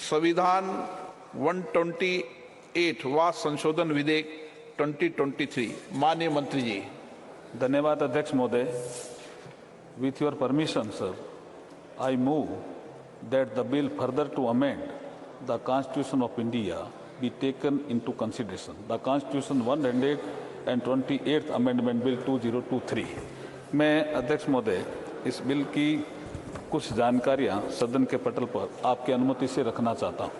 संविधान 128 व संशोधन विधेयक 2023। माननीय मंत्री जी। धन्यवाद अध्यक्ष महोदय। With your permission sir, I move that the bill further to amend the Constitution of India be taken into consideration. The Constitution 128th Amendment Bill 2023। मैं अध्यक्ष महोदय इस बिल की कुछ जानकारियां सदन के पटल पर आपकी अनुमति से रखना चाहता हूं।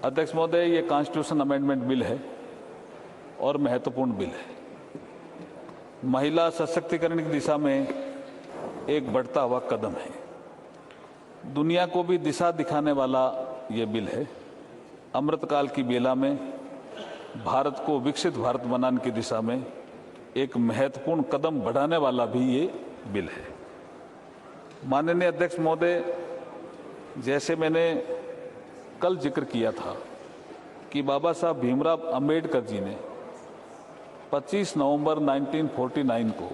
अध्यक्ष महोदय, ये कॉन्स्टिट्यूशन अमेंडमेंट बिल है और महत्वपूर्ण बिल है। महिला सशक्तिकरण की दिशा में एक बढ़ता हुआ कदम है। दुनिया को भी दिशा दिखाने वाला ये बिल है। अमृतकाल की बेला में भारत को विकसित भारत बनाने की दिशा में एक महत्वपूर्ण कदम बढ़ाने वाला भी ये बिल है। माननीय अध्यक्ष महोदय, जैसे मैंने कल जिक्र किया था कि बाबा साहब भीमराव अंबेडकर जी ने 25 नवंबर 1949 को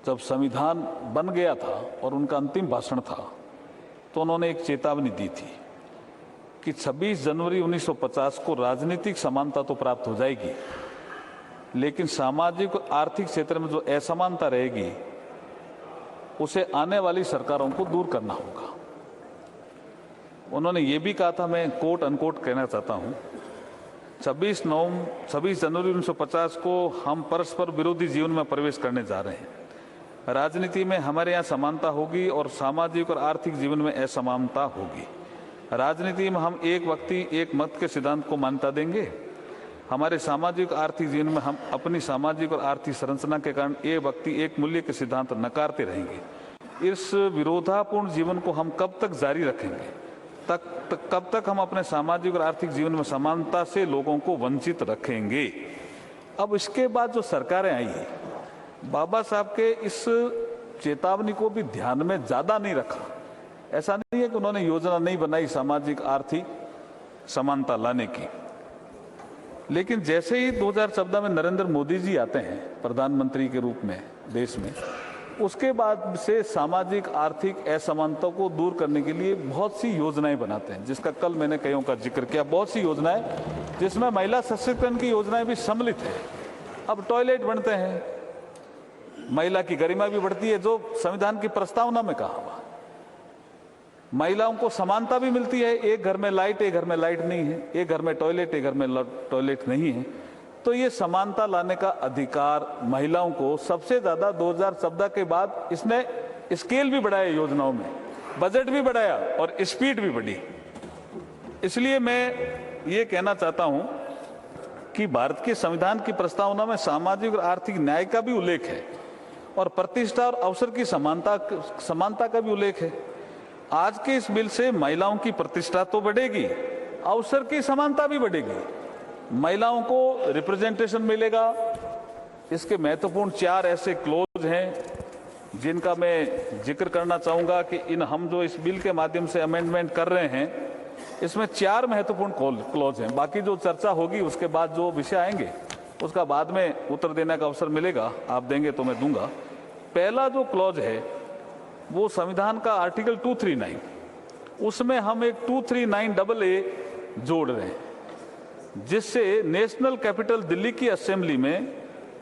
जब संविधान बन गया था और उनका अंतिम भाषण था तो उन्होंने एक चेतावनी दी थी कि 26 जनवरी 1950 को राजनीतिक समानता तो प्राप्त हो जाएगी, लेकिन सामाजिक और आर्थिक क्षेत्र में जो असमानता रहेगी उसे आने वाली सरकारों को दूर करना होगा। उन्होंने ये भी कहा था, मैं कोट अनकोट कहना चाहता हूं, 26 जनवरी 1950 को हम परस्पर विरोधी जीवन में प्रवेश करने जा रहे हैं। राजनीति में हमारे यहाँ समानता होगी और सामाजिक और आर्थिक जीवन में असमानता होगी। राजनीति में हम एक व्यक्ति एक मत के सिद्धांत को मान्यता देंगे। हमारे सामाजिक आर्थिक जीवन में हम अपनी सामाजिक और आर्थिक संरचना के कारण एक व्यक्ति एक मूल्य के सिद्धांत नकारते रहेंगे। इस विरोधापूर्ण जीवन को हम कब तक जारी रखेंगे? कब तक हम अपने सामाजिक और आर्थिक जीवन में समानता से लोगों को वंचित रखेंगे? अब इसके बाद जो सरकारें आई, बाबा साहब के इस चेतावनी को भी ध्यान में ज्यादा नहीं रखा। ऐसा नहीं है कि उन्होंने योजना नहीं बनाई सामाजिक आर्थिक समानता लाने की, लेकिन जैसे ही 2014 में नरेंद्र मोदी जी आते हैं प्रधानमंत्री के रूप में देश में, उसके बाद से सामाजिक आर्थिक असमानता को दूर करने के लिए बहुत सी योजनाएं बनाते हैं, जिसका कल मैंने कईयों का जिक्र किया। बहुत सी योजनाएं जिसमें महिला सशक्तिकरण की योजनाएं भी सम्मिलित है। अब टॉयलेट बनते हैं, महिला की गरिमा भी बढ़ती है, जो संविधान की प्रस्तावना में कहा हुआ। महिलाओं को समानता भी मिलती है, एक घर में लाइट एक घर में लाइट नहीं है, एक घर में टॉयलेट एक घर में टॉयलेट नहीं है। तो ये समानता लाने का अधिकार महिलाओं को सबसे ज्यादा 2014 के बाद इसने स्केल भी बढ़ाया, योजनाओं में बजट भी बढ़ाया और स्पीड भी बढ़ी। इसलिए मैं ये कहना चाहता हूं कि भारत के संविधान की प्रस्तावना में सामाजिक और आर्थिक न्याय का भी उल्लेख है और प्रतिष्ठा और अवसर की समानता का भी उल्लेख है। आज के इस बिल से महिलाओं की प्रतिष्ठा तो बढ़ेगी, अवसर की समानता भी बढ़ेगी, महिलाओं को रिप्रेजेंटेशन मिलेगा। इसके महत्वपूर्ण 4 ऐसे क्लोज हैं जिनका मैं जिक्र करना चाहूंगा कि हम जो इस बिल के माध्यम से अमेंडमेंट कर रहे हैं, इसमें 4 महत्वपूर्ण क्लोज हैं। बाकी जो चर्चा होगी उसके बाद जो विषय आएंगे उसका बाद में उत्तर देने का अवसर मिलेगा, आप देंगे तो मैं दूंगा। पहला जो क्लॉज है वो संविधान का आर्टिकल 239, उसमें हम एक 239AA जोड़ रहे हैं, जिससे नेशनल कैपिटल दिल्ली की असेंबली में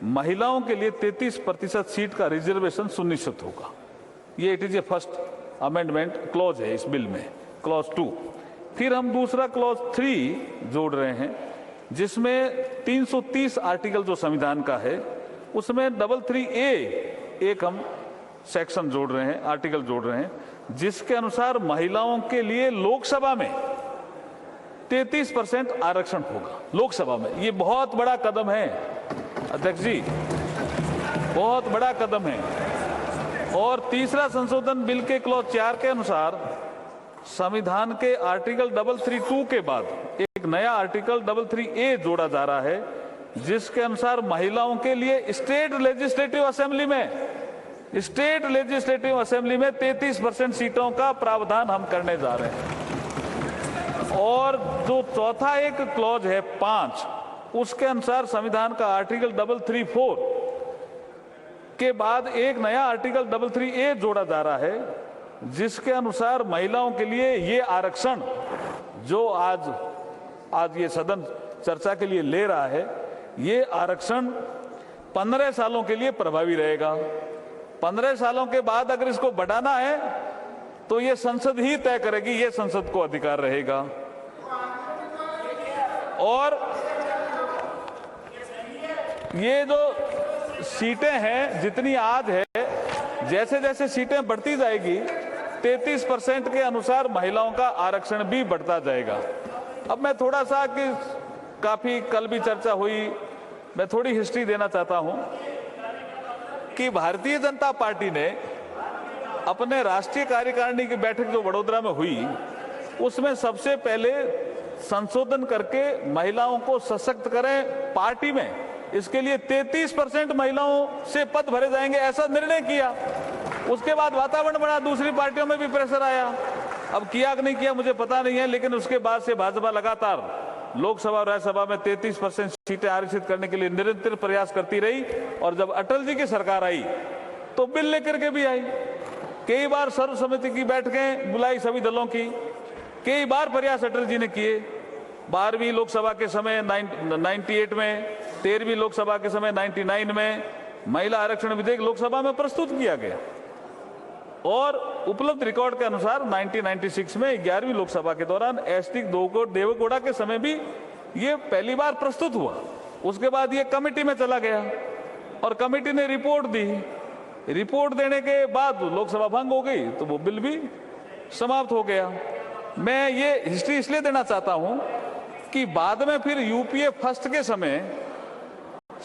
महिलाओं के लिए 33% सीट का रिजर्वेशन सुनिश्चित होगा। ये it is a first amendment clause है इस बिल में, क्लॉज 2। फिर हम दूसरा क्लॉज 3 जोड़ रहे हैं, जिसमें 330 आर्टिकल जो संविधान का है उसमें 33A एक हम सेक्शन जोड़ रहे हैं, आर्टिकल जोड़ रहे हैं, जिसके अनुसार महिलाओं के लिए लोकसभा में 33% आरक्षण होगा। लोकसभा में ये बहुत बड़ा कदम है अध्यक्ष जी, बहुत बड़ा कदम है। और तीसरा संशोधन बिल के क्लॉज 4 के अनुसार संविधान के आर्टिकल 332 के बाद एक नया आर्टिकल 33A जोड़ा जा रहा है, जिसके अनुसार महिलाओं के लिए स्टेट लेजिस्लेटिव असेंबली में 33% सीटों का प्रावधान हम करने जा रहे हैं। और जो चौथा एक क्लॉज है 5, उसके अनुसार संविधान का आर्टिकल 334 के बाद एक नया आर्टिकल 33A जोड़ा जा रहा है, जिसके अनुसार महिलाओं के लिए ये आरक्षण जो आज ये सदन चर्चा के लिए ले रहा है, ये आरक्षण 15 सालों के लिए प्रभावी रहेगा। 15 सालों के बाद अगर इसको बढ़ाना है तो ये संसद ही तय करेगी, ये संसद को अधिकार रहेगा। और ये जो सीटें हैं जितनी आज है, जैसे जैसे सीटें बढ़ती जाएगी 33% के अनुसार महिलाओं का आरक्षण भी बढ़ता जाएगा। अब मैं थोड़ा सा कि काफी कल भी चर्चा हुई, मैं थोड़ी हिस्ट्री देना चाहता हूं कि भारतीय जनता पार्टी ने अपने राष्ट्रीय कार्यकारिणी की बैठक जो वडोदरा में हुई, उसमें सबसे पहले संशोधन करके महिलाओं को सशक्त करें पार्टी में, इसके लिए 33% महिलाओं से पद भरे जाएंगे, ऐसा निर्णय किया। उसके बाद वातावरण बना, दूसरी पार्टियों में भी प्रेशर आया। अब किया कि नहीं किया मुझे पता नहीं है, लेकिन उसके बाद से भाजपा लगातार लोकसभा और राज्यसभा में 33% सीटें आरक्षित करने के लिए निरंतर प्रयास करती रही। और जब अटल जी की सरकार आई तो बिल लेकर के भी आई। कई बार सर्वसम्मति की बैठकें बुलाई सभी दलों की, कई बार प्रयास अटल जी ने किए। 12वीं लोकसभा के समय 98 में, 13वीं लोकसभा के समय 99 में महिला आरक्षण विधेयक लोकसभा में प्रस्तुत किया गया। और उपलब्ध रिकॉर्ड के अनुसार 1996 में 11वीं लोकसभा के दौरान एसटी देवेगौड़ा के समय भी ये पहली बार प्रस्तुत हुआ। उसके बाद ये कमेटी में चला गया और कमेटी ने रिपोर्ट दी। रिपोर्ट देने के बाद लोकसभा भंग हो गई तो वो बिल भी समाप्त हो गया। मैं ये हिस्ट्री इसलिए देना चाहता हूं कि बाद में फिर यूपीए फर्स्ट के समय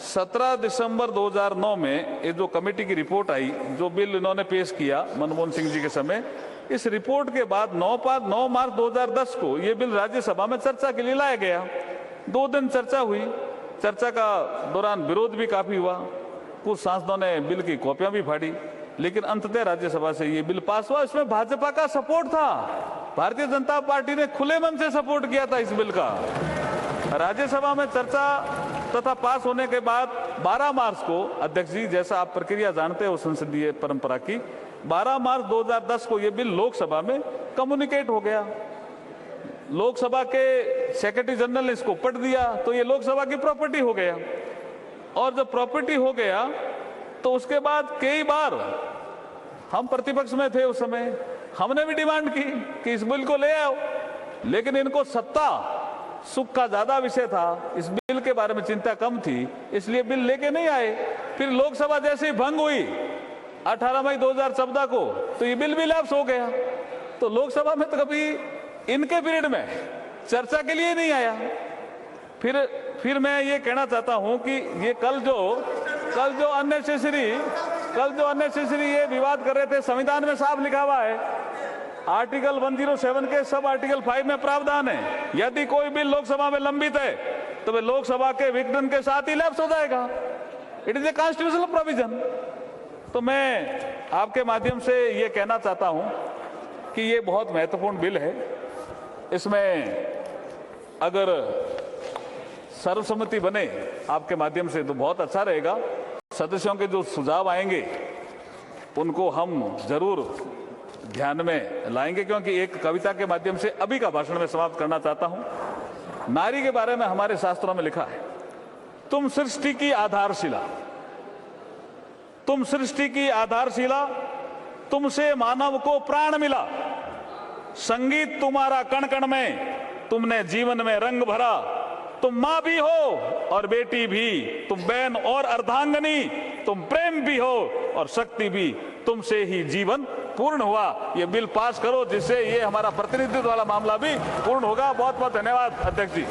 17 दिसंबर 2009 में ये जो कमेटी की रिपोर्ट आई, जो बिल इन्होंने पेश किया मनमोहन सिंह जी के समय, इस रिपोर्ट के बाद 9 मार्च 2010 को ये बिल राज्यसभा में चर्चा के लिए लाया गया। 2 दिन चर्चा हुई। चर्चा का दौरान विरोध भी काफी हुआ, कुछ सांसदों ने बिल की कॉपियां भी फाड़ी, लेकिन अंततः राज्यसभा से ये बिल पास हुआ। इसमें भाजपा का सपोर्ट था, भारतीय जनता पार्टी ने खुले मन से सपोर्ट किया था इस बिल का। राज्यसभा में चर्चा तथा पास होने के बाद 12 मार्च को, अध्यक्ष जी जैसा आप प्रक्रिया जानते हो संसदीय परंपरा की, 12 मार्च 2010 को यह बिल लोकसभा में कम्युनिकेट हो गया। लोकसभा के सेक्रेटरी जनरल ने इसको पढ़ दिया तो ये लोकसभा की प्रॉपर्टी हो गया। और जब प्रॉपर्टी हो गया तो उसके बाद कई बार हम प्रतिपक्ष में थे उस समय, हमने भी डिमांड की कि इस बिल को ले आओ, लेकिन इनको सत्ता सुख का ज्यादा विषय था, इस बिल के बारे में चिंता कम थी, इसलिए बिल लेके नहीं आए। फिर लोकसभा जैसे ही भंग हुई 18 मई 2014 को तो ये बिल भी लैप्स हो गया। तो लोकसभा में तो कभी इनके पीरियड में चर्चा के लिए नहीं आया। फिर मैं ये कहना चाहता हूं कि ये कल जो अननेसेसरी ये विवाद कर रहे थे, संविधान में साफ लिखा हुआ है, आर्टिकल 107 के सब आर्टिकल 5 में प्रावधान है, यदि कोई बिल लोकसभा में लंबित है तो वह लोकसभा के विघटन के साथ ही लैप्स हो जाएगा। It is a constitutional provision. तो मैं आपके माध्यम से ये कहना चाहता हूं कि ये बहुत महत्वपूर्ण बिल है। इसमें अगर सर्वसम्मति बने आपके माध्यम से तो बहुत अच्छा रहेगा। सदस्यों के जो सुझाव आएंगे उनको हम जरूर ध्यान में लाएंगे, क्योंकि एक कविता के माध्यम से अभी का भाषण में समाप्त करना चाहता हूं। नारी के बारे में हमारे शास्त्रों में लिखा है, तुम सृष्टि की आधारशिला, तुम सृष्टि की आधारशिला, तुमसे मानव को प्राण मिला, संगीत तुम्हारा कण कण में, तुमने जीवन में रंग भरा, तुम मां भी हो और बेटी भी, तुम बहन और अर्धांगनी, तुम प्रेम भी हो और शक्ति भी, तुमसे ही जीवन पूर्ण हुआ। ये बिल पास करो जिससे ये हमारा प्रतिनिधित्व वाला मामला भी पूर्ण होगा। बहुत बहुत धन्यवाद अध्यक्ष जी।